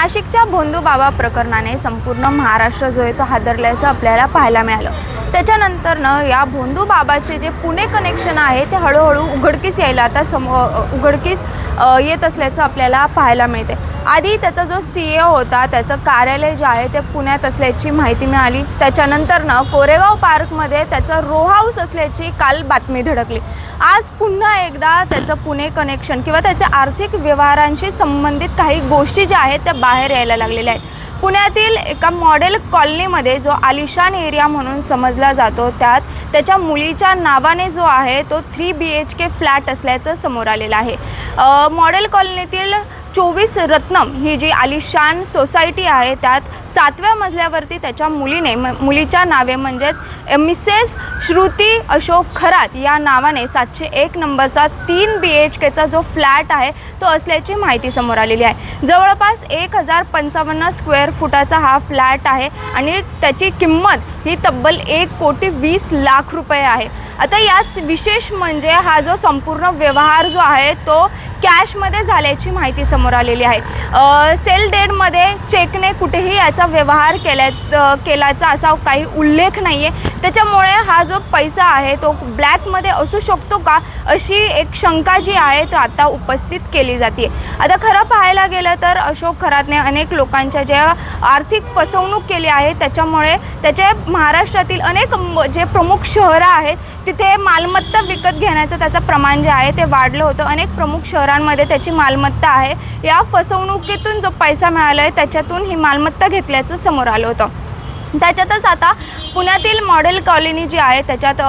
नाशिकच्या भोंदूबाबा प्रकरणाने संपूर्ण महाराष्ट्र जो आहे तो हादरल्याचं आपल्याला पाहायला मिळालं। त्याच्यानंतरनं या भोंदूबाबाचे जे पुणे कनेक्शन आहे ते हळूहळू उघडकीस यायला आता उघडकीस येत असल्याचं आपल्याला पाहायला मिळते। आधी त्याचा जो CEO होता त्याचं कार्यालय जे आहे ते पुण्यात असल्याची माहिती मिळाली। त्याच्यानंतरनं कोरेगाव पार्कमध्ये त्याचं रो हाऊस असल्याची काल बातमी धडकली। आज पुन्हा एकदा त्याचं पुणे कनेक्शन किंवा त्याच्या आर्थिक व्यवहारांशी संबंधित काही गोष्टी ज्या आहेत त्या बाहेर यायला लागलेल्या आहेत। पुण्यातील एका मॉडेल कॉलनीमध्ये जो आलिशान एरिया म्हणून समजला जातो त्यात त्याच्या मुलीच्या नावाने जो आहे तो 3 BHK फ्लॅट असल्याचं समोर आलेलं आहे। मॉडेल कॉलनीतील 24 रत्नम ही जी आलिशान सोसायटी आहे त्यात 7व्या मजल्यावरती त्याच्या मुलीच्या नावे म्हणजेच मिसेस श्रुती अशोक खरात या नावाने 701 नंबरचा 3 BHKचा जो फ्लॅट आहे तो असल्याची माहिती समोर आलेली आहे। जवळपास 1055 स्क्वेअर फुटाचा हा फ्लॅट आहे आणि त्याची किंमत ही तब्बल 1,20,00,000 रुपये आहे। आता याच विशेष म्हणजे हा जो संपूर्ण व्यवहार जो आहे तो कॅशमध्ये झाल्याची माहिती समोर आलेली आहे। सेल डेडमध्ये चेकने कुठेही याचा व्यवहार केल्याचा असा काही उल्लेख नाही आहे। त्याच्यामुळे हा जो पैसा आहे तो ब्लॅकमध्ये असू शकतो का अशी एक शंका जी आहे तो आता उपस्थित केली जाते। आता खरं पाहायला गेलं तर अशोक खरातने अनेक लोकांच्या ज्या आर्थिक फसवणूक केली आहे त्याच्यामुळे त्याचे महाराष्ट्रातील अनेक जे प्रमुख शहरं आहेत तिथे मालमत्ता विकत घेण्याचं त्याचं प्रमाण जे आहे ते वाढलं होतं। अनेक प्रमुख शहरांमध्ये त्याची मालमत्ता आहे। या फसवणुकीतून जो पैसा मिळाला आहे त्याच्यातून ही मालमत्ता घेतल्याचं समोर आलं होतं। त्याच्यातच आता पुण्यातील मॉडेल कॉलनी जी आहे त्याच्यात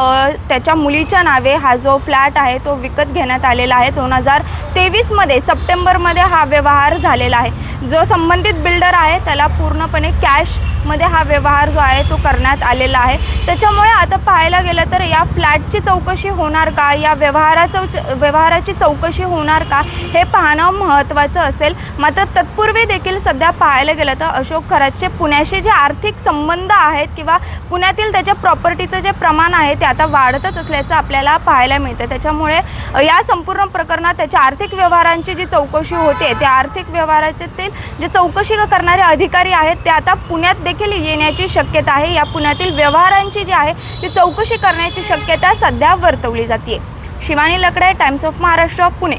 त्याच्या मुलीच्या नावे हा जो फ्लॅट आहे तो विकत घेण्यात आलेला आहे। 2023मध्ये सप्टेंबरमध्ये हा व्यवहार झालेला आहे। जो संबंधित बिल्डर आहे त्याला पूर्णपणे कॅशमध्ये हा व्यवहार जो आहे तो करण्यात आलेला आहे। त्याच्यामुळे आता पाहायला गेलं तर या फ्लॅटची चौकशी होणार का, या व्यवहाराची चौकशी होणार का हे पाहणं महत्त्वाचं असेल। मात्र तत्पूर्वी देखील सध्या पाहायला गेलं तर अशोक खरातचे पुण्याशी जे आर्थिक संबंध आहेत किंवा पुण्यातील त्याच्या प्रॉपर्टीचं जे प्रमाण आहे ते आता वाढतच असल्याचं आपल्याला पाहायला मिळतं। त्याच्यामुळे या संपूर्ण प्रकरणात त्याच्या आर्थिक व्यवहारांची जी चौकशी होते त्या आर्थिक व्यवहारातील जे चौकशी करणारे अधिकारी आहेत ते आता पुण्यात देखील येण्याची शक्यता आहे। या पुण्यातील व्यवहारांची जी आहे ती चौकशी करण्याची शक्यता सध्या वर्तवली जाते। शिवानी लकडे, टाइम्स ऑफ महाराष्ट्र, पुणे।